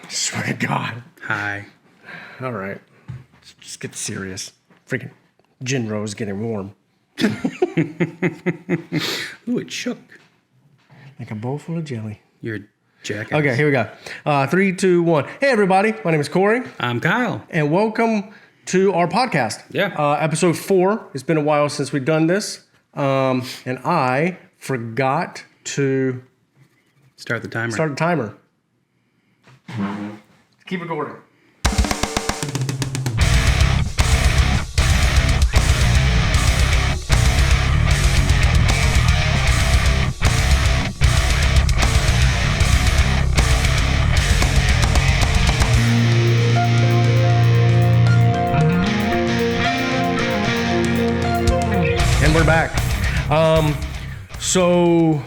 Swear to God. Hi. All right. Let's just get serious. Freaking Jinro's getting warm. Ooh, it shook. Like a bowl full of jelly. You're a jackass. Okay, here we go. 3, 2, 1. Hey, everybody. My name is Corey. I'm Kyle. And welcome to our podcast. Yeah. Episode 4. It's been a while since we've done this. And I forgot to Start the timer. start the timer. Keep recording. And we're back. So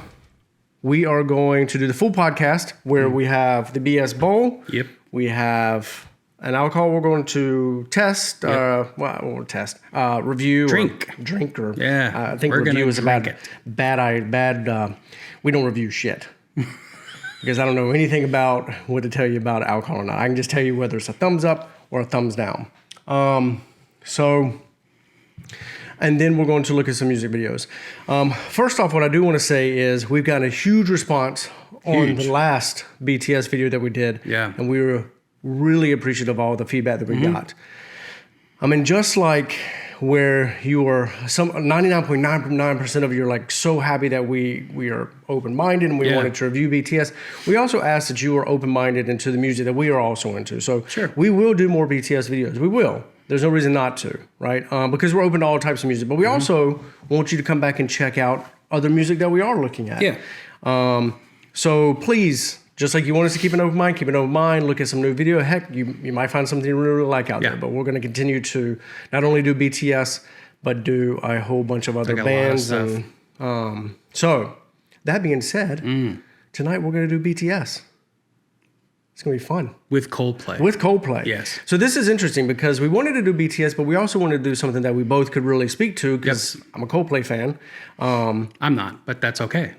we are going to do the full podcast where we have the BS Bowl. Yep. We have an alcohol we're going to test. We'll test. Review. Drink. I think we're review gonna is a drink bad. We don't review shit. Because I don't know anything about what to tell you about alcohol or not. I can just tell you whether it's a thumbs up or a thumbs down. And then we're going to look at some music videos. First off, what I do want to say is we've gotten a huge response on the last BTS video that we did. Yeah. And we were really appreciative of all the feedback that we got. I mean, just like where you are, 99.9% of you are like so happy that we are open-minded and we wanted to review BTS. We also ask that you are open-minded into the music that we are also into. So we will do more BTS videos. We will. There's no reason not to, right? Because we're open to all types of music. But we also want you to come back and check out other music that we are looking at. Yeah. So please, just like you want us to keep an open mind, look at some new video. Heck, you might find something you really like out there. But we're going to continue to not only do BTS, but do a whole bunch of other bands. And so, that being said, tonight we're going to do BTS. It's going to be fun. With Coldplay. With Coldplay. Yes. So this is interesting because we wanted to do BTS, but we also wanted to do something that we both could really speak to because I'm a Coldplay fan. I'm not, but that's okay.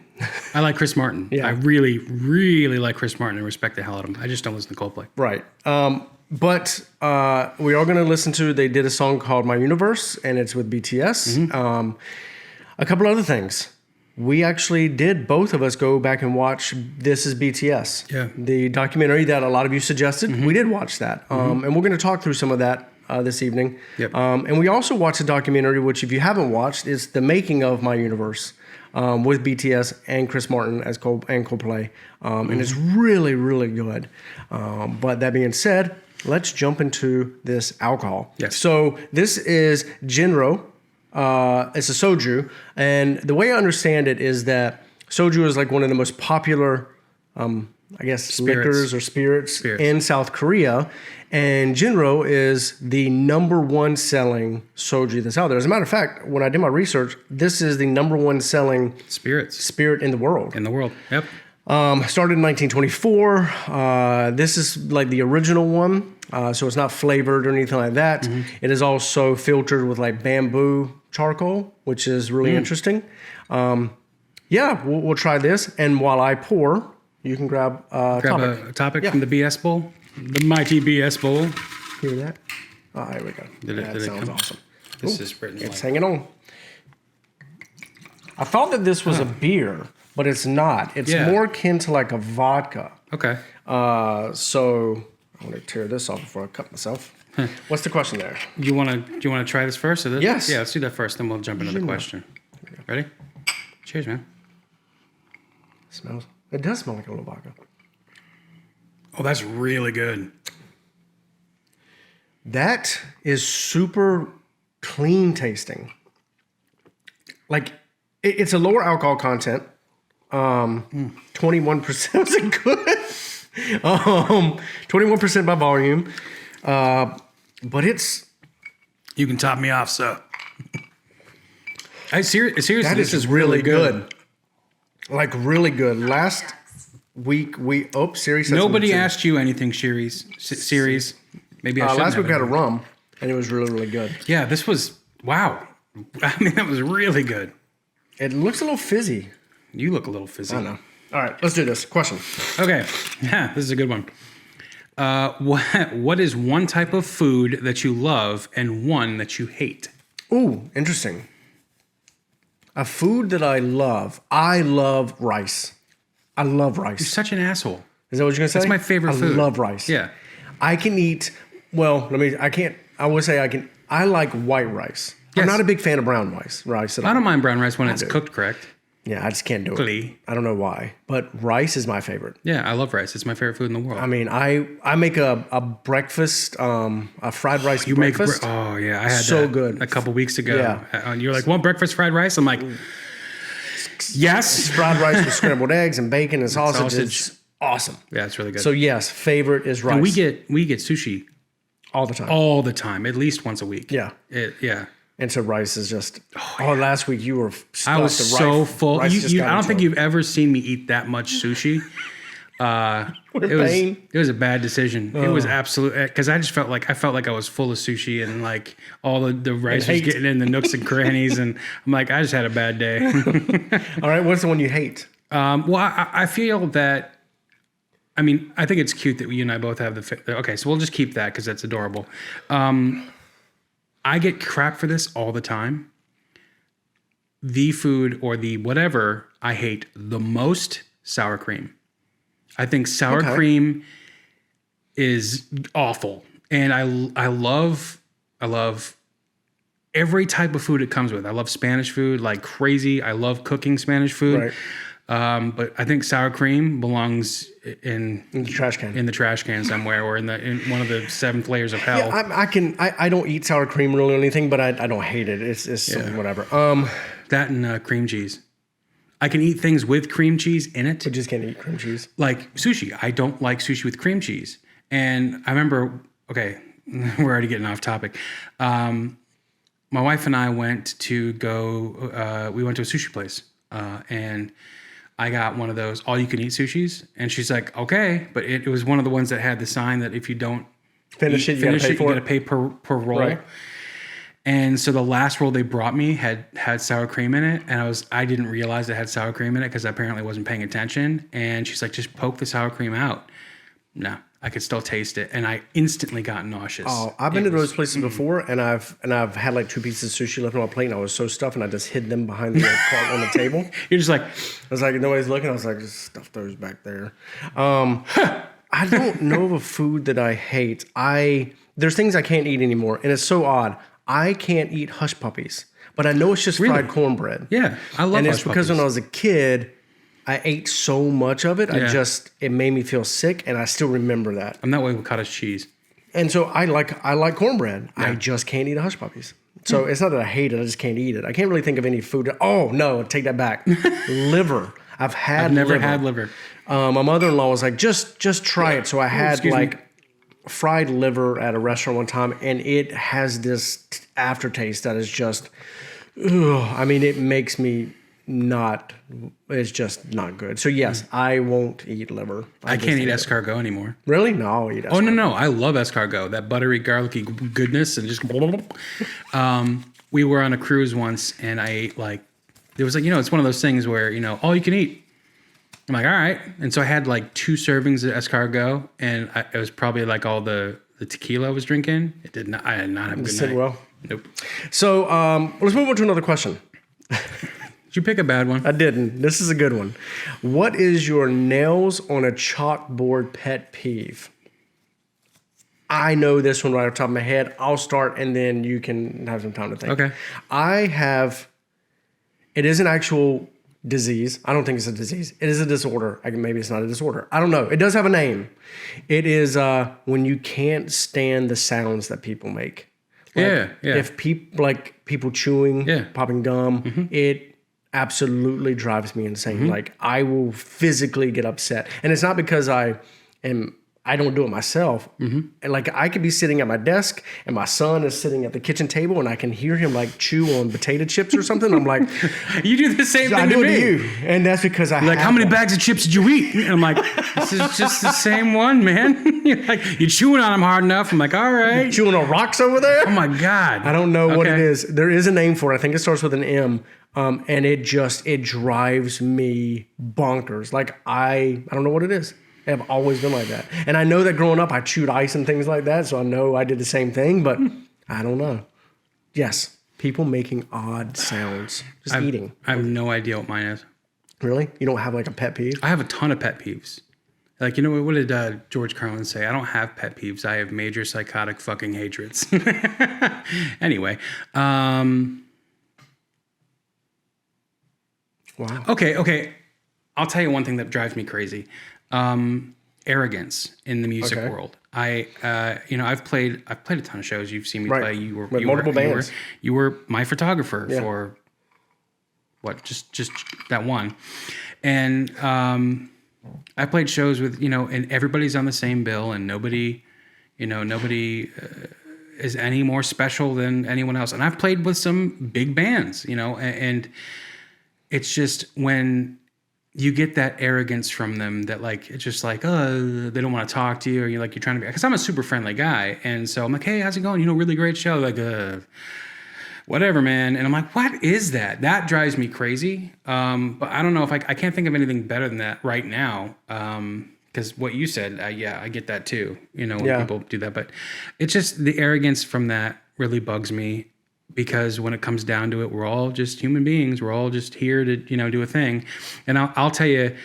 I like Chris Martin. Yeah. I really, really like Chris Martin and respect the hell out of him. I just don't listen to Coldplay. Right. But we are going to listen to, they did a song called My Universe, and it's with BTS. A couple other things. We actually did, both of us, go back and watch This Is BTS. Yeah. The documentary that a lot of you suggested. We did watch that. And we're going to talk through some of that this evening. Yep. And we also watched a documentary, which if you haven't watched, is the making of My Universe with BTS and Chris Martin as Coldplay. And it's really, really good. But that being said, let's jump into this alcohol. Yes. So this is Jinro. It's a soju, and the way I understand it is that soju is like one of the most popular, liquors or spirits in South Korea, and Jinro is the #1 selling soju that's out there. As a matter of fact, when I did my research, this is the #1 selling spirit in the world. Yep. Started in 1924. This is like the original one, so it's not flavored or anything like that. It is also filtered with like bamboo charcoal, which is really interesting. We'll try this. And while I pour, you can grab a topic from the BS Bowl, the mighty BS Bowl. Hear that? Oh, here we go. That sounds awesome. This is written It's hanging on. I thought that this was a beer, but it's not. It's more akin to like a vodka. Okay. So I'm going to tear this off before I cut myself. What's the question there? Do you want to try this first? Or this? Yes. Yeah, let's do that first, then we'll jump into the question. Ready? Cheers, man. It does smell like a little vodka. Oh, that's really good. That is super clean tasting. Like, it's a lower alcohol content. 21%. Was it good? 21% by volume. But it's... You can top me off, sir. Seriously, that this is really good. Like, really good. Last week, Siri. Nobody asked you anything, Series. Maybe I shouldn't last week we had a it. rum, and it was really, really good. Yeah, this was... Wow. I mean, that was really good. It looks a little fizzy. You look a little fizzy. I know. All right, let's do this. Question. Okay. Yeah, this is a good one. What is one type of food that you love and one that you hate? Ooh, interesting. A food that I love. I love rice. I love rice. You're such an asshole. Is that what you're gonna say? It's my favorite food. I love rice. Yeah. I can eat. Well, I can't. I would say I can. I like white rice. Yes. I'm not a big fan of brown rice. I don't mind brown rice when it's cooked correct. Yeah, I just can't do Glee. it. I don't know why, but rice is my favorite. Yeah, I love rice. It's my favorite food in the world. I mean, I make a breakfast, a fried rice breakfast. Oh yeah, I had so that good a couple weeks ago. Yeah. You're like, want breakfast fried rice? I'm like, yes. Fried rice with scrambled eggs and bacon and sausage. It's awesome. Yeah, it's really good. So yes, favorite is rice. And we get sushi all the time. all the time, at least once a week. Yeah. Yeah. And so rice is just. Last week you were. I was so full. I don't think you. you've ever seen me eat that much sushi. It was a bad decision. It was absolute because I felt like I was full of sushi and like all the rice was getting in the nooks and crannies and I'm like I just had a bad day. All right, what's the one you hate? Well, I feel that. I mean, I think it's cute that you and I both have okay, so we'll just keep that because that's adorable. I get crap for this all the time. The food or the whatever I hate the most, sour cream. I think sour cream is awful. And I love every type of food it comes with. I love Spanish food like crazy. I love cooking Spanish food. Right. But I think sour cream belongs in the trash can. In the trash can somewhere, or in one of the 7 layers of hell. Yeah, I don't eat sour cream really or anything, but I don't hate it. It's whatever. That and cream cheese. I can eat things with cream cheese in it. I just can't eat cream cheese. Like sushi. I don't like sushi with cream cheese. And I remember, okay, we're already getting off topic. My wife and I went to we went to a sushi place, and I got one of those all-you-can-eat sushis, and she's like, okay, but it was one of the ones that had the sign that if you don't finish it, you gotta pay per roll. Right. And so the last roll they brought me had sour cream in it, and I didn't realize it had sour cream in it because I apparently wasn't paying attention. And she's like, just poke the sour cream out. No, I could still taste it, and I instantly got nauseous. Oh, I've been to those places before, and I've had like 2 pieces of sushi left on my plate, and I was so stuffed, and I just hid them behind the cart on the table. You're just like, I was like, nobody's looking. I was like, just stuff those back there. I don't know of a food that I hate. There's things I can't eat anymore, and it's so odd. I can't eat hush puppies, but I know it's just fried cornbread. Yeah, I love. And hush it's because puppies. when I was a kid, I ate so much of it. Yeah. It made me feel sick, and I still remember that. I'm that way with cottage cheese. And so I like cornbread. Yeah. I just can't eat hush puppies. So it's not that I hate it. I just can't eat it. I can't really think of any food. Oh no, take that back. Liver. I've never had liver. My mother-in-law was like, just try it. So I had fried liver at a restaurant one time, and it has this aftertaste that is just, I mean, it makes me it's just not good. So yes, I won't eat liver. I can't eat escargot anymore. Really? No, I'll eat escargot. Oh, no. I love escargot. That buttery, garlicky goodness and just... we were on a cruise once, and I ate it's one of those things where, all you can eat. I'm like, all right. And so I had like 2 servings of escargot, and it was probably like all the tequila I was drinking. I did not have a good night. Well. Nope. So let's move on to another question. Did you pick a bad one? I didn't. This is a good one. What is your nails on a chalkboard pet peeve? I know this one right off the top of my head. I'll start, and then you can have some time to think. Okay. It is an actual disease. I don't think it's a disease. It is a disorder. Maybe it's not a disorder. I don't know. It does have a name. It is when you can't stand the sounds that people make. Yeah. If people chewing, popping gum, it absolutely drives me insane. Like I will physically get upset, and it's not because I don't do it myself. And like I could be sitting at my desk, and my son is sitting at the kitchen table, and I can hear him like chew on potato chips or something. I'm like, you do the same thing I to do me. It to you, and that's because I. You're like, how many bags of chips did you eat? And I'm like, this is just the same one, man. You're like, you're chewing on them hard enough. I'm like, all right. You're chewing on rocks over there. Oh my god. I don't know what it is. There is a name for it. I think it starts with an M. And it drives me bonkers. Like I don't know what it is. have always been like that. And I know that growing up, I chewed ice and things like that. So I know I did the same thing, but I don't know. Yes. People making odd sounds. Just eating. I have no idea what mine is. Really? You don't have like a pet peeve? I have a ton of pet peeves. Like, you know, what did George Carlin say? I don't have pet peeves. I have major psychotic fucking hatreds. Anyway. Wow. Okay. I'll tell you one thing that drives me crazy. Arrogance in the music world. I've played a ton of shows. You've seen me play. You were multiple bands. You were my photographer for what? Just that one. And I played shows with, and everybody's on the same bill, and nobody is any more special than anyone else. And I've played with some big bands, and it's just when you get that arrogance from them that like, it's just like, oh, they don't want to talk to you, or you're trying to be, because I'm a super friendly guy. And so I'm like, hey, how's it going? Really great show. Like, whatever, man. And I'm like, what is that? That drives me crazy. But I don't know if I can't think of anything better than that right now. Because what you said, I get that too, when people do that. But it's just the arrogance from that really bugs me, because when it comes down to it, we're all just human beings. We're all just here to, do a thing. And I'll tell you,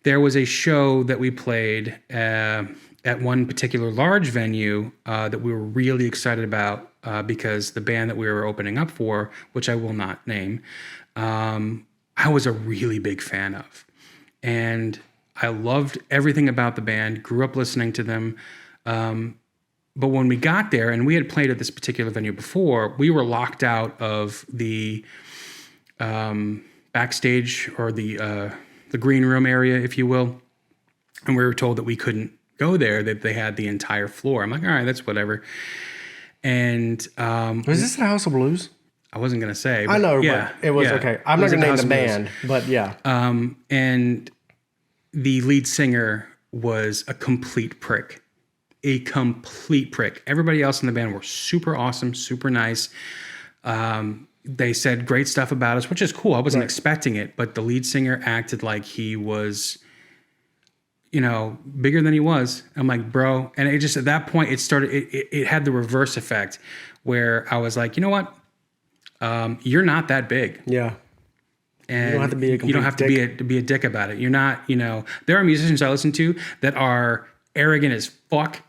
there was a show that we played at one particular large venue that we were really excited about. Because the band that we were opening up for, which I will not name, I was a really big fan of. And I loved everything about the band, grew up listening to them. But when we got there, and we had played at this particular venue before, we were locked out of the backstage, or the green room area, if you will. And we were told that we couldn't go there, that they had the entire floor. I'm like, all right, that's whatever. And was this the House of Blues? I wasn't gonna say. But I know, but it was okay. I'm not gonna name the band, but yeah. And the lead singer was a complete prick. Everybody else in the band were super awesome, super nice. They said great stuff about us, which is cool. I wasn't expecting it, but the lead singer acted like he was, bigger than he was. I'm like, bro. And it just, at that point, it had the reverse effect where I was like, you know what? You're not that big. Yeah. And you don't have to be a complete you don't have to be a dick about it. You're not, there are musicians I listen to that are arrogant as fuck,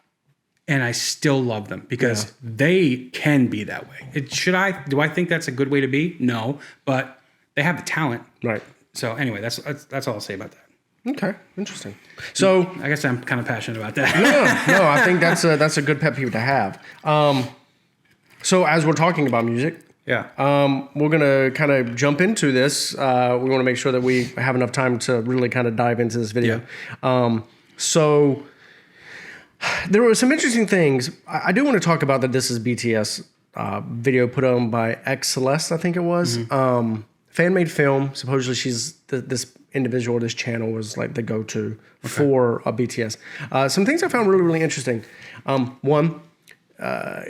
and I still love them because they can be that way. Do I think that's a good way to be? No, but they have the talent. Right. So anyway, that's all I'll say about that. Okay, interesting. So I guess I'm kind of passionate about that. No, I think that's a good pet peeve to have. So as we're talking about music, we're gonna kind of jump into this. We want to make sure that we have enough time to really kind of dive into this video. So there were some interesting things. I do want to talk about that. This is BTS video put on by X Celeste, I think it was. Fan-made film. Supposedly she's this individual, this channel was like the go-to for BTS. Some things I found really, really interesting. One,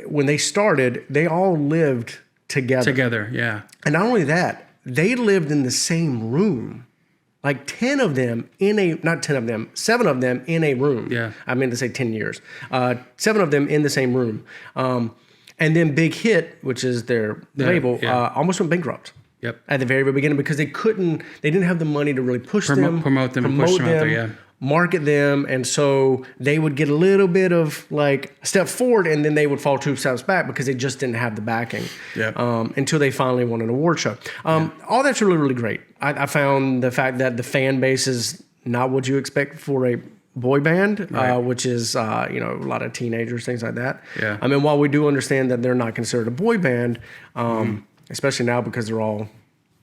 when they started, they all lived together. Yeah. And not only that, they lived in the same room. Like 10 of them not 10 of them, 7 of them in a room. Yeah. I meant to say 10 years. 7 of them in the same room. And then Big Hit, which is their label, almost went bankrupt. Yep. At the very, very beginning, because they didn't have the money to really push them, promote them, push them out there, market them, and so they would get a little bit of like a step forward, and then they would fall 2 steps back because they just didn't have the backing. Until they finally won an award show. All that's really, really great. I found the fact that the fan base is not what you expect for a boy band, which is a lot of teenagers, things like that. I mean, while we do understand that they're not considered a boy band, especially now because they're all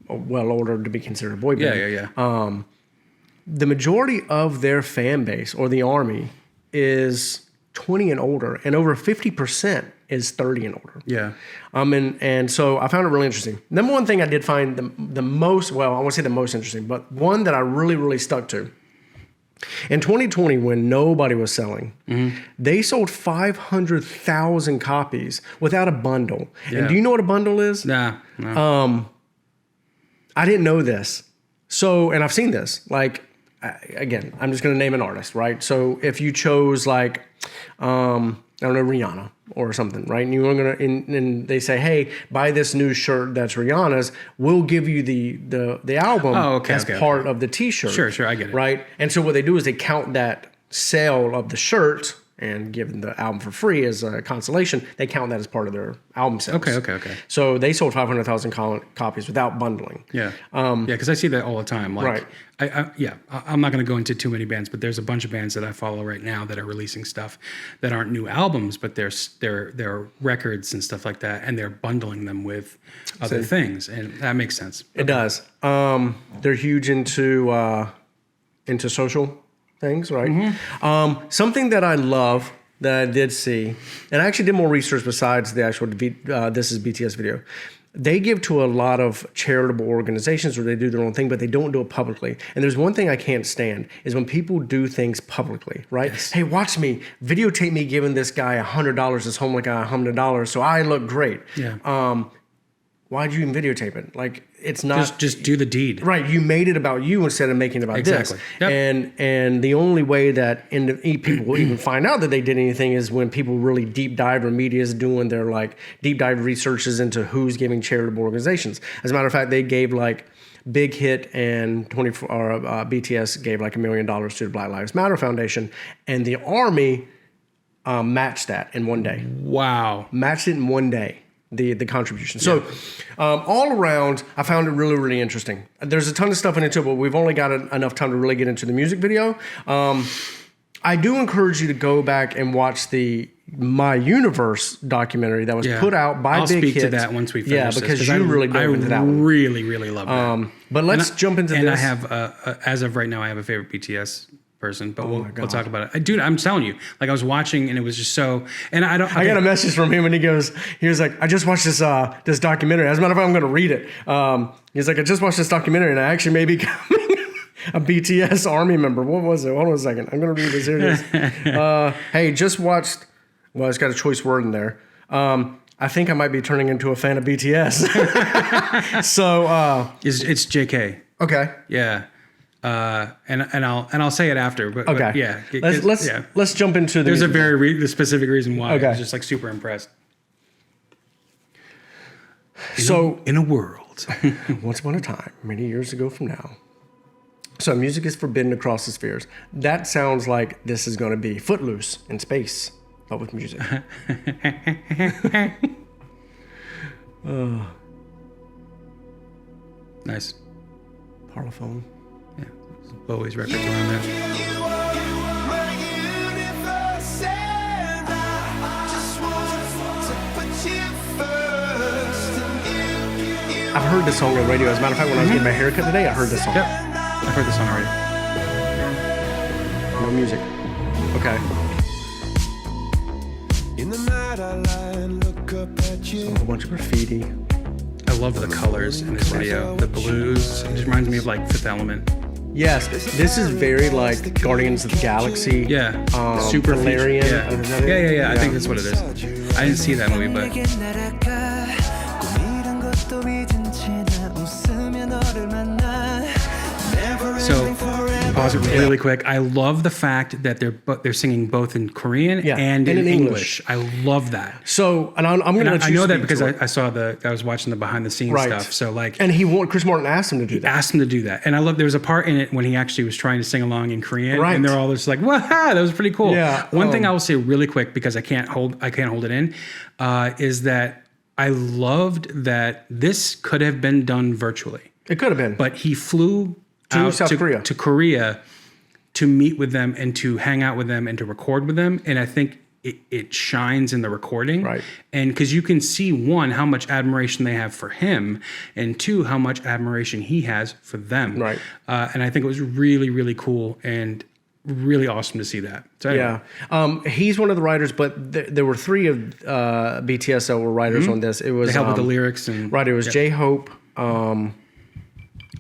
well older to be considered a boy band. The majority of their fan base, or the army, is 20 and older, and over 50% is 30 and older. And so I found it really interesting. Number one thing I did find the most, well, I won't say the most interesting, but one that I really, really stuck to. In 2020, when nobody was selling, they sold 500,000 copies without a bundle. And do you know what a bundle is? No. I didn't know this. So, and I've seen this. Like, again, I'm just going to name an artist, right? So if you chose like, I don't know, Rihanna or something, right? And you were gonna, and they say, hey, buy this new shirt that's Rihanna's. We'll give you the album as part of the T-shirt. Sure, I get it. Right, and so what they do is they count that sale of the shirt and give the album for free as a consolation. They count that as part of their album sales. Okay. So they sold 500,000 copies without bundling. Yeah, because I see that all the time. Like, right. I'm not going to go into too many bands, but there's a bunch of bands that I follow right now that are releasing stuff that aren't new albums, but they're records and stuff like that, and they're bundling them with other things, and that makes sense. It does. They're huge into social things, right? Something that I love that I did see, and I actually did more research besides the actual This Is BTS video. They give to a lot of charitable organizations where they do their own thing, but they don't do it publicly. And there's one thing I can't stand is when people do things publicly, right? Yes. Hey, watch me, videotape me giving this guy $100, this homeless guy $100, so I look great. Yeah. Why'd you even videotape it? Like, it's not just do the deed. Right. You made it about you instead of making it about this. Yep. And the only way that people will even find out that they did anything is when people really deep dive, or media is doing their like deep dive researches into who's giving charitable organizations. As a matter of fact, they gave like Big Hit and BTS gave like $1 million to the Black Lives Matter Foundation, and the Army matched that in one day. Wow. Matched it in one day. The contribution. So all around, I found it really, really interesting. There's a ton of stuff in it too, but we've only got enough time to really get into the music video. I do encourage you to go back and watch the My Universe documentary that was put out by Big Hit. I'll speak to that once we finish this. Yeah, because you really dove into that one. I really, really love that. But let's jump into this. And I have, as of right now, I have a favorite BTS person, but we'll talk about it. Dude, I'm telling you, like I was watching and it was just so, and I got a message from him and he was like, I just watched this documentary. As a matter of fact, I'm going to read it. He's like, I just watched this documentary and I actually may be becoming a BTS Army member. What was it? Hold on a second. I'm going to read this. Here it is. Hey, just watched, well, it's got a choice word in there. I think I might be turning into a fan of BTS. So, it's JK. Okay. Yeah. And I'll say it after, but okay. But yeah. Let's jump into There's a very the specific reason why. Okay. I was just like super impressed. In a world, once upon a time, many years ago from now. So music is forbidden across the spheres. That sounds like this is going to be Footloose in space, but with music. Nice. Parlophone. Yeah, Bowie's records are on there. I've heard this song on the radio. As a matter of fact, when I was getting my haircut today, I heard this song. Yep, I've heard this song already. No music. Okay. In the night I lie and look up at you. So a whole bunch of graffiti. I love the colors in this video. The blues. It just reminds me of like Fifth Element. Yes, this is very like Guardians of the Galaxy. Yeah. Super Valerian. Yeah. I think that's what it is. I didn't see that movie, but. So, pause it really quick. I love the fact that they're singing both in Korean and in English. I love that. So, and I'm going to let you I know that speak because to it. I saw I was watching the behind the scenes stuff. So like, and Chris Martin asked him to do that. Asked him to do that, and I love. There was a part in it when he actually was trying to sing along in Korean, and they're all just like, "Wow, that was pretty cool." Yeah. One thing I will say really quick because I can't hold it in, is that I loved that this could have been done virtually. It could have been, but he flew to South Korea to Korea to meet with them and to hang out with them and to record with them. And I think it shines in the recording. Right. And because you can see, one, how much admiration they have for him, and two, how much admiration he has for them. Right. And I think it was really, really cool and really awesome to see that. So anyway. Yeah. He's one of the writers, but there were three of BTS that were writers on this. It was they helped with the lyrics and right. It was J-Hope.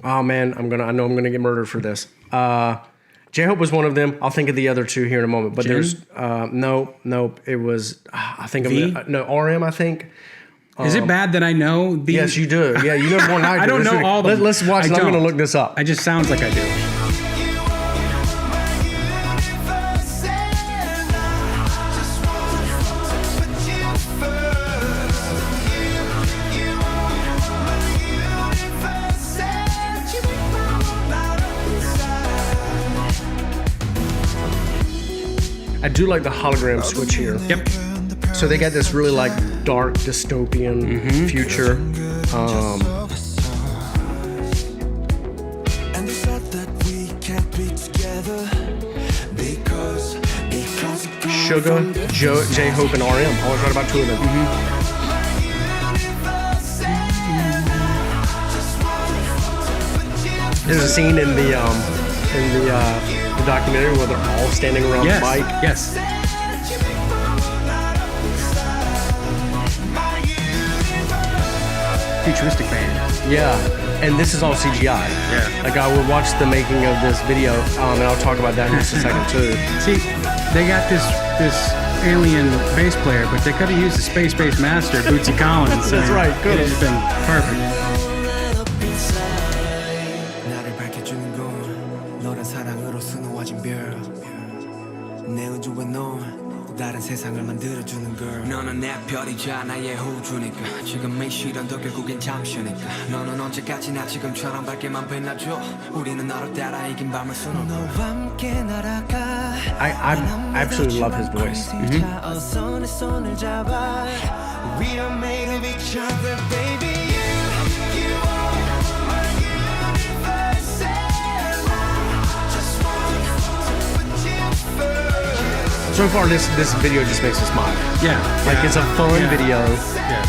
Oh man, I know I'm gonna get murdered for this. J-Hope was one of them. I'll think of the other two here in a moment. But Jin? there's nope. It was I think RM. I think. Is it bad that I know these? Yes, you do. Yeah, you know more than I do. I don't know all of them. Let's watch. I'm gonna look this up. It just sounds like I do. I do like the hologram switch here. Yep. So they got this really like dark dystopian future. And they thought that we can't be together because Sugar, J-Hope, and RM. I was right about two of them. There's a scene in the documentary where they're all standing around the mic. Yes. Futuristic band. Yeah, and this is all CGI. Yeah. Like I will watch the making of this video, and I'll talk about that in just a second too. See, they got this alien bass player, but they could have used the space master, Bootsy Collins. That's right, Could have been perfect. 나를 밝혀주는 건 너란 사랑으로 수놓아진 별. 내 우주에 넌 또 다른 세상을 만들어주는 걸. 너는 내 별이자 나의 호주니까 지금의 시련도 결국엔 잠시니까 너는 언제까지나 지금처럼 밝게만 빛나줘. 우리는 너를 따라 이긴 밤을 수놓아. 너와 함께 날아가. I absolutely love his voice. 어서 내 손을 잡아. We are made of each other, baby. You are my universe, and I just want to put you first. So far, this video just makes us smile. Yeah. Like it's a fun video. Yeah.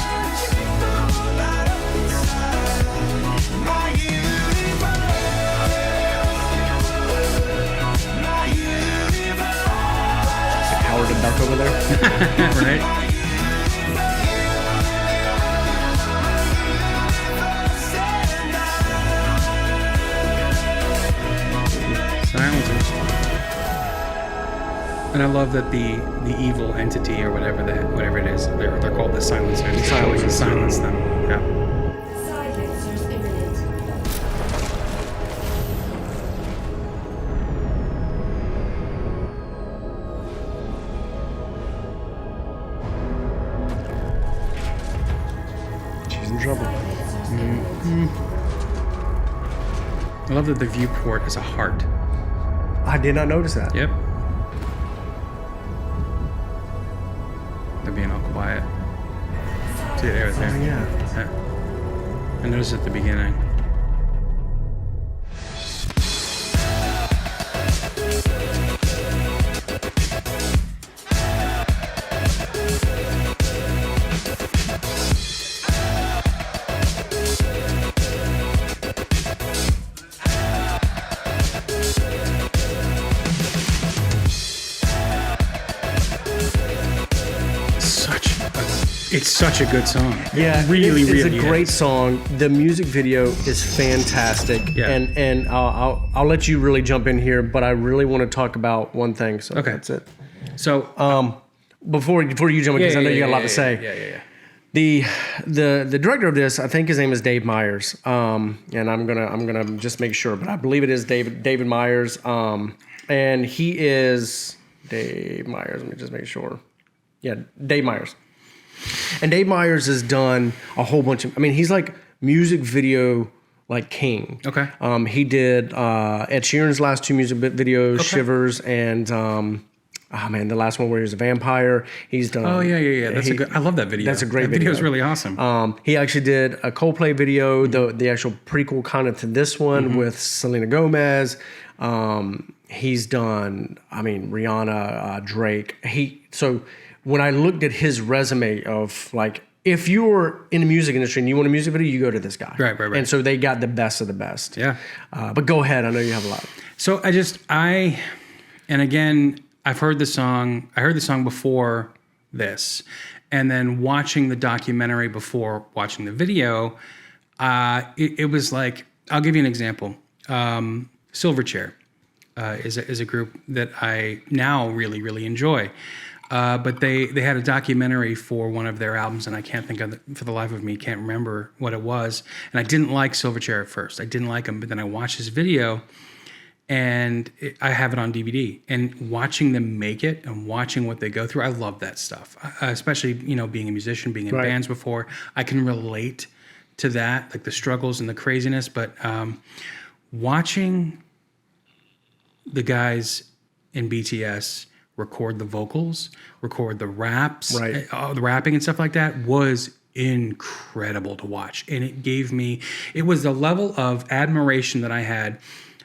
Howard the Duck over there. Right? Silencers. And I love that the evil entity or whatever it is, they're called the silencers. They're going to silence them. Yeah. Silencers imminent. She's in trouble. I love that the viewport is a heart. I did not notice that. Yep. They're being all quiet. See it right there. Oh, yeah. Yeah. I noticed at the beginning. It's such a good song. Yeah, It really, it's really a great is. song. The music video is fantastic. Yeah. And I'll let you really jump in here, but I really want to talk about one thing. So Okay. that's it. So Before you jump in, because I know you got a lot to say. Yeah. The director of this, I think his name is Dave Myers, and I'm gonna just make sure, but I believe it is David Myers, and he is Dave Myers. Let me just make sure. Yeah, Dave Myers, and Dave Myers has done a whole bunch of. I mean, he's like music video like king. Okay. He did Ed Sheeran's last two music videos, Shivers, and the last one where he was a vampire. He's done. Oh yeah. That's a good. I love that video. That's a great that video. That video is really awesome. He actually did a Coldplay video, the actual prequel kind of to this one with Selena Gomez. He's done, Rihanna, Drake. So when I looked at his resume of like, if you're in the music industry and you want a music video, you go to this guy. Right. And so they got the best of the best. Yeah. But go ahead. I know you have a lot. So and again, I've heard the song. I heard the song before this, and then watching the documentary before watching the video, it was like, I'll give you an example. Silverchair is a group that I now really, really enjoy. But they had a documentary for one of their albums, and I can't think of it for the life of me. Can't remember what it was. And I didn't like Silverchair at first. I didn't like him, but then I watched his video, and I have it on DVD. And watching them make it and watching what they go through, I love that stuff. Especially being a musician, being in bands before, I can relate to that, like the struggles and the craziness. But watching the guys in BTS record the vocals, record the raps, Right. the rapping and stuff like that was incredible to watch. And it was the level of admiration that I had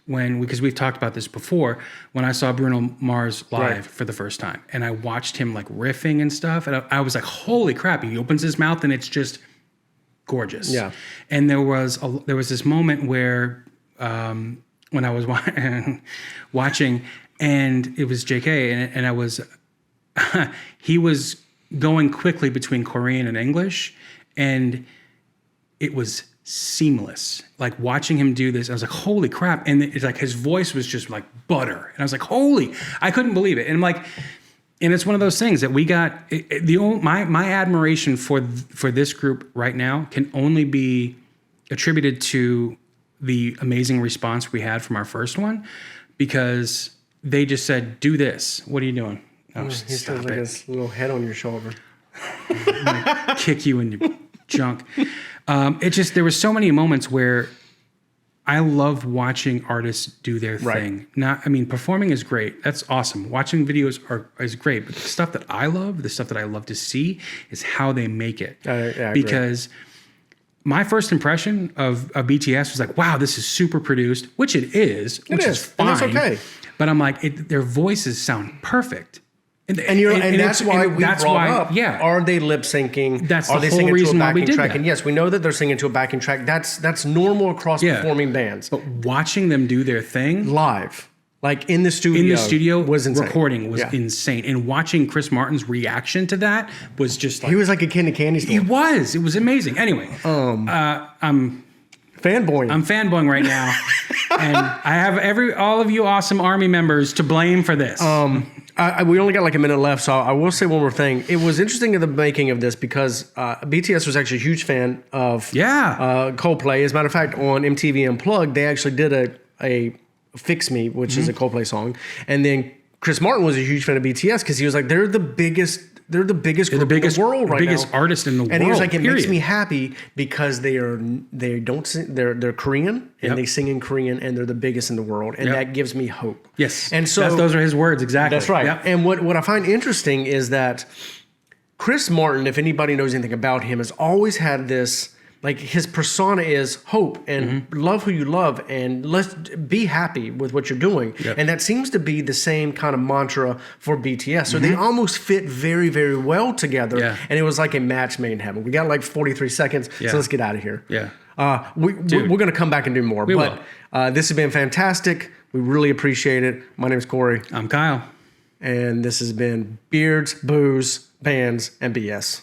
because we've talked about this before, when I saw Bruno Mars live Right. for the first time and I watched him like riffing and stuff. And I was like, holy crap. He opens his mouth and it's just gorgeous. Yeah. And there was this moment where, when I was watching, and it was JK, and I was, he was going quickly between Korean and English, and it was seamless. Like watching him do this, I was like, holy crap. And it's like his voice was just like butter. And I was like, I couldn't believe it. And I'm like, and it's one of those things that we got, my admiration for this group right now can only be attributed to the amazing response we had from our first one, because they just said, do this. What are you doing? Oh, He stop sounds like it. his little head on your shoulder. Kick you in your junk. There were so many moments where I love watching artists do their Right. thing. Performing is great. That's awesome. Watching videos is great. But the stuff that I love, the stuff that I love to see is how they make it. I agree. Because my first impression of BTS was like, wow, this is super produced, which it is, which is fine. And that's okay. But I'm like, their voices sound perfect. And that's why we brought up, are they lip syncing? That's are the they whole singing reason to a why we backing did track? that. And yes, we know that they're singing to a backing track. That's normal across performing bands. But watching them do their thing Live, like in the studio, was insane. Recording was Yeah. insane. And watching Chris Martin's reaction to that was just like, He was like a kid in a candy store. it was amazing. Anyway, I'm fanboying right now, and I have all of you awesome Army members to blame for this. We only got like a minute left, so I will say one more thing. It was interesting in the making of this because BTS was actually a huge fan of Coldplay. As a matter of fact, on MTV Unplugged, they actually did a Fix Me, which is a Coldplay song. And then Chris Martin was a huge fan of BTS because he was like, they're the biggest group in the world right now. Biggest artist in the world. And he was like, it makes period. me happy because they're Korean and they sing in Korean and they're the biggest in the world. And that gives me hope. Yes. And so those are his words, exactly. That's right. Yep. And what I find interesting is that Chris Martin, if anybody knows anything about him, has always had this, like his persona is hope and love who you love and let's be happy with what you're doing. Yep. And that seems to be the same kind of mantra for BTS. So they almost fit very, very well together. Yeah. And it was like a match made in heaven. We got like 43 seconds, so let's get out of here. Yeah. We're going to come back and do more. We will. This has been fantastic. We really appreciate it. My name is Corey. I'm Kyle. And this has been Beards, Booze, Bands, and BS.